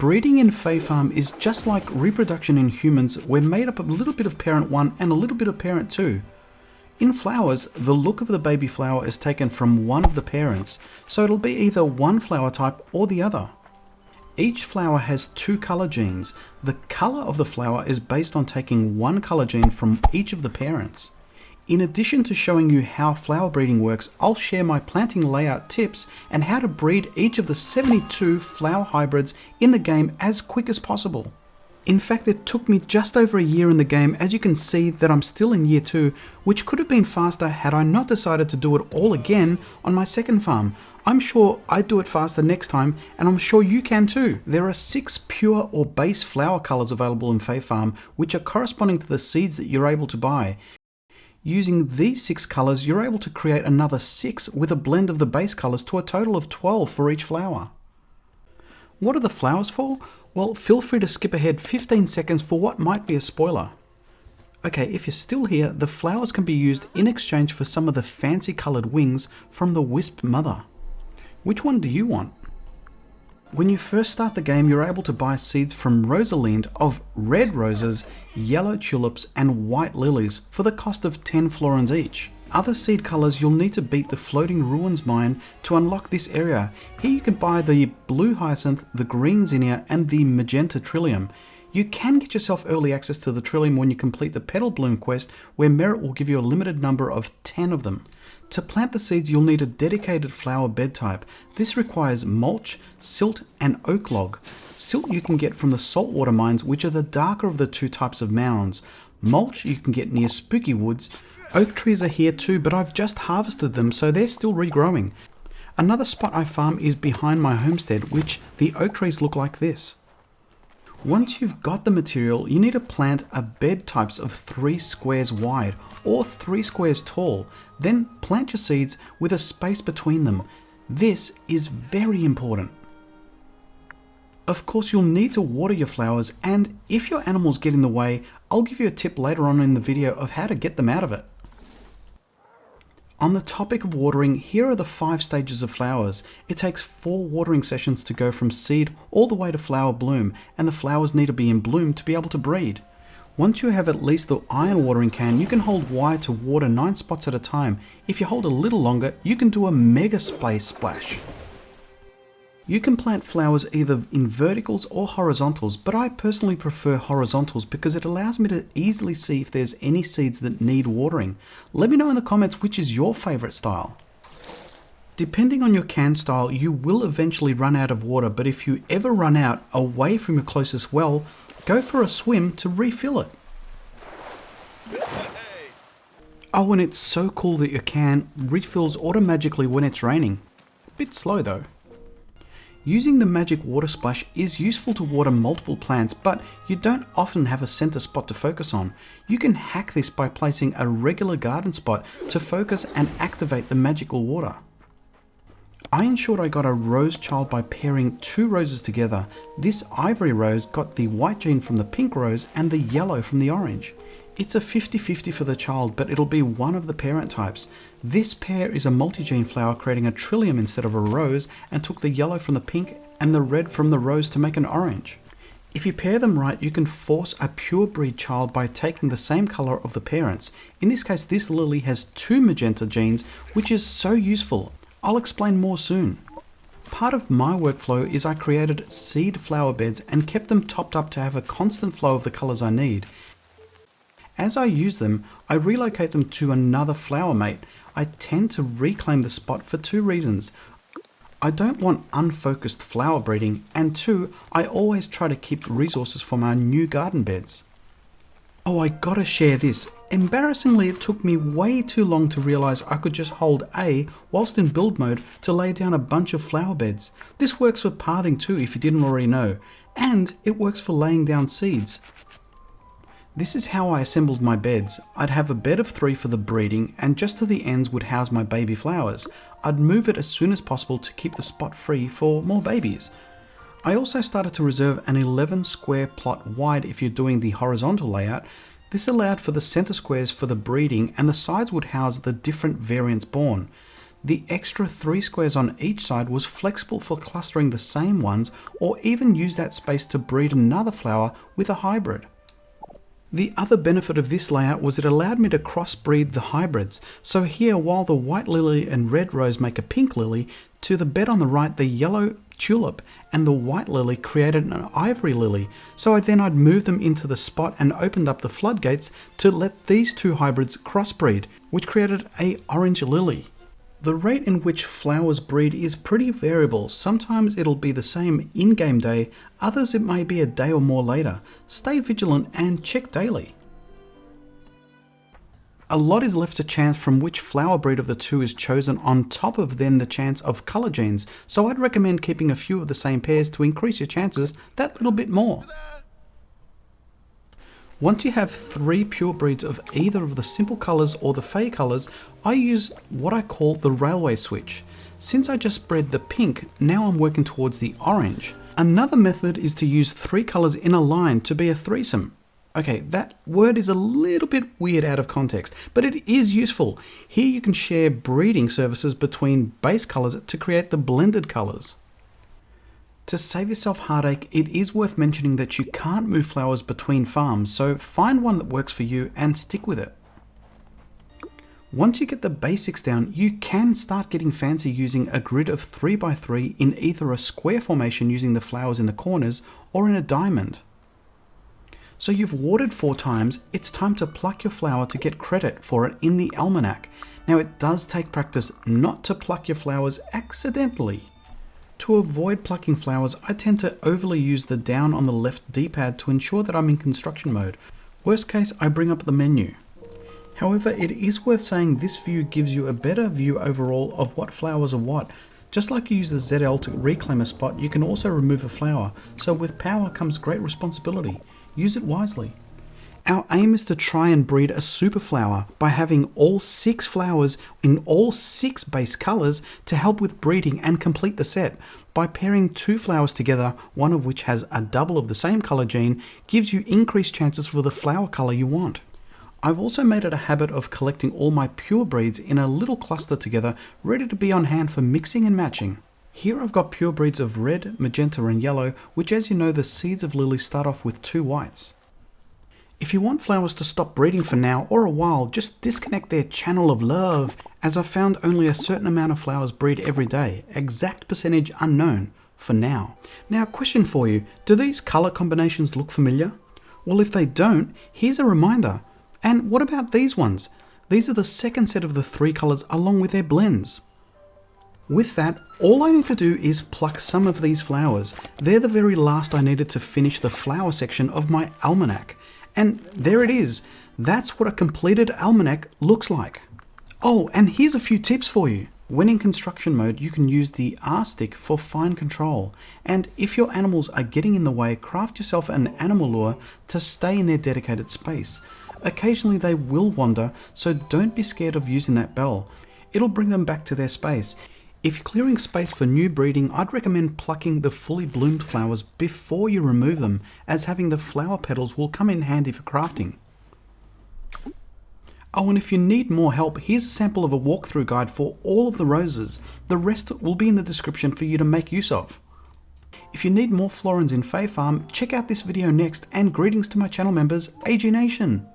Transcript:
Breeding in Fae Farm is just like reproduction in humans. We're made up of a little bit of parent 1 and a little bit of parent 2. In flowers, the look of the baby flower is taken from one of the parents, so it'll be either one flower type or the other. Each flower has two color genes. The color of the flower is based on taking one color gene from each of the parents. In addition to showing you how flower breeding works, I'll share my planting layout tips and how to breed each of the 72 flower hybrids in the game as quick as possible. In fact, it took me just over a year in the game. As you can see that I'm still in year 2, which could have been faster had I not decided to do it all again on my second farm. I'm sure I'd do it faster next time, and I'm sure you can too. There are 6 pure or base flower colors available in Fae Farm, which are corresponding to the seeds that you're able to buy. Using these 6 colors, you're able to create another 6 with a blend of the base colors to a total of 12 for each flower. What are the flowers for? Well, feel free to skip ahead 15 seconds for what might be a spoiler. Okay, if you're still here, the flowers can be used in exchange for some of the fancy colored wings from the wisp mother. Which one do you want? When you first start the game, you're able to buy seeds from Rosalind of red roses, yellow tulips, and white lilies for the cost of 10 florins each. Other seed colors, you'll need to beat the Floating Ruins mine to unlock this area. Here you can buy the blue hyacinth, the green zinnia, and the magenta trillium. You can get yourself early access to the trillium when you complete the petal bloom quest, where merit will give you a limited number of 10 of them. To plant the seeds, you'll need a dedicated flower bed type. This requires mulch, silt, and oak log. Silt you can get from the saltwater mines, which are the darker of the two types of mounds. Mulch you can get near spooky woods. Oak trees are here too, but I've just harvested them, so they're still regrowing. Another spot I farm is behind my homestead, which the oak trees look like this. Once you've got the material, you need to plant a bed types of 3 squares wide or 3 squares tall. Then plant your seeds with a space between them. This is very important. Of course, you'll need to water your flowers, and if your animals get in the way, I'll give you a tip later on in the video of how to get them out of it. On the topic of watering, here are the 5 stages of flowers. It takes 4 watering sessions to go from seed all the way to flower bloom, and the flowers need to be in bloom to be able to breed. Once you have at least the iron watering can, you can hold Y to water 9 spots at a time. If you hold a little longer, you can do a mega splash. You can plant flowers either in verticals or horizontals, but I personally prefer horizontals because it allows me to easily see if there's any seeds that need watering. Let me know in the comments which is your favorite style. Depending on your can style, you will eventually run out of water, but if you ever run out away from your closest well, go for a swim to refill it. Oh, and it's so cool that your can refills automatically when it's raining. Bit slow though. Using the magic water splash is useful to water multiple plants, but you don't often have a center spot to focus on. You can hack this by placing a regular garden spot to focus and activate the magical water. I ensured I got a rose child by pairing 2 roses together. This ivory rose got the white gene from the pink rose and the yellow from the orange. It's a 50-50 for the child, but it'll be one of the parent types. This pair is a multi-gene flower creating a trillium instead of a rose, and took the yellow from the pink and the red from the rose to make an orange. If you pair them right, you can force a pure breed child by taking the same color of the parents. In this case, this lily has 2 magenta genes, which is so useful. I'll explain more soon. Part of my workflow is I created seed flower beds and kept them topped up to have a constant flow of the colors I need. As I use them, I relocate them to another flower mate. I tend to reclaim the spot for 2 reasons. I don't want unfocused flower breeding, and 2, I always try to keep resources for my new garden beds. Oh, I gotta share this. Embarrassingly, it took me way too long to realize I could just hold A whilst in build mode to lay down a bunch of flower beds. This works for pathing too if you didn't already know, and it works for laying down seeds. This is how I assembled my beds. I'd have a bed of 3 for the breeding, and just to the ends would house my baby flowers. I'd move it as soon as possible to keep the spot free for more babies. I also started to reserve an 11 square plot wide if you're doing the horizontal layout. This allowed for the center squares for the breeding, and the sides would house the different variants born. The extra 3 squares on each side was flexible for clustering the same ones, or even use that space to breed another flower with a hybrid. The other benefit of this layout was it allowed me to crossbreed the hybrids. So here, while the white lily and red rose make a pink lily, to the bed on the right, the yellow tulip and the white lily created an ivory lily. So I'd move them into the spot and opened up the floodgates to let these two hybrids crossbreed, which created a orange lily. The rate in which flowers breed is pretty variable. Sometimes it'll be the same in-game day, others it may be a day or more later. Stay vigilant and check daily. A lot is left to chance from which flower breed of the two is chosen, on top of then the chance of color genes, so I'd recommend keeping a few of the same pairs to increase your chances that little bit more. Once you have 3 pure breeds of either of the simple colours or the fey colours, I use what I call the railway switch. Since I just bred the pink, now I'm working towards the orange. Another method is to use 3 colours in a line to be a threesome. Okay, that word is a little bit weird out of context, but it is useful. Here you can share breeding services between base colours to create the blended colours. To save yourself heartache, it is worth mentioning that you can't move flowers between farms, so find one that works for you and stick with it. Once you get the basics down, you can start getting fancy using a grid of 3x3 in either a square formation using the flowers in the corners or in a diamond. So you've watered 4 times, it's time to pluck your flower to get credit for it in the almanac. Now it does take practice not to pluck your flowers accidentally. To avoid plucking flowers, I tend to overly use the down on the left D-pad to ensure that I'm in construction mode. Worst case, I bring up the menu. However, it is worth saying this view gives you a better view overall of what flowers are what. Just like you use the ZL to reclaim a spot, you can also remove a flower, so with power comes great responsibility. Use it wisely. Our aim is to try and breed a super flower by having all 6 flowers in all 6 base colours to help with breeding and complete the set. By pairing 2 flowers together, one of which has a double of the same colour gene, gives you increased chances for the flower colour you want. I've also made it a habit of collecting all my pure breeds in a little cluster together, ready to be on hand for mixing and matching. Here I've got pure breeds of red, magenta and yellow, which, as you know, the seeds of lilies start off with 2 whites. If you want flowers to stop breeding for now or a while, just disconnect their channel of love, as I've found only a certain amount of flowers breed every day, exact percentage unknown for now. Now, question for you, do these colour combinations look familiar? Well, if they don't, here's a reminder. And what about these ones? These are the second set of the 3 colours along with their blends. With that, all I need to do is pluck some of these flowers. They're the very last I needed to finish the flower section of my almanac. And there it is. That's what a completed almanac looks like. Oh, and here's a few tips for you. When in construction mode, you can use the R stick for fine control. And if your animals are getting in the way, craft yourself an animal lure to stay in their dedicated space. Occasionally they will wander, so don't be scared of using that bell. It'll bring them back to their space. If you're clearing space for new breeding, I'd recommend plucking the fully bloomed flowers before you remove them, as having the flower petals will come in handy for crafting. Oh, and if you need more help, here's a sample of a walkthrough guide for all of the roses. The rest will be in the description for you to make use of. If you need more Florins in Fae Farm, check out this video next, and greetings to my channel members, AG Nation!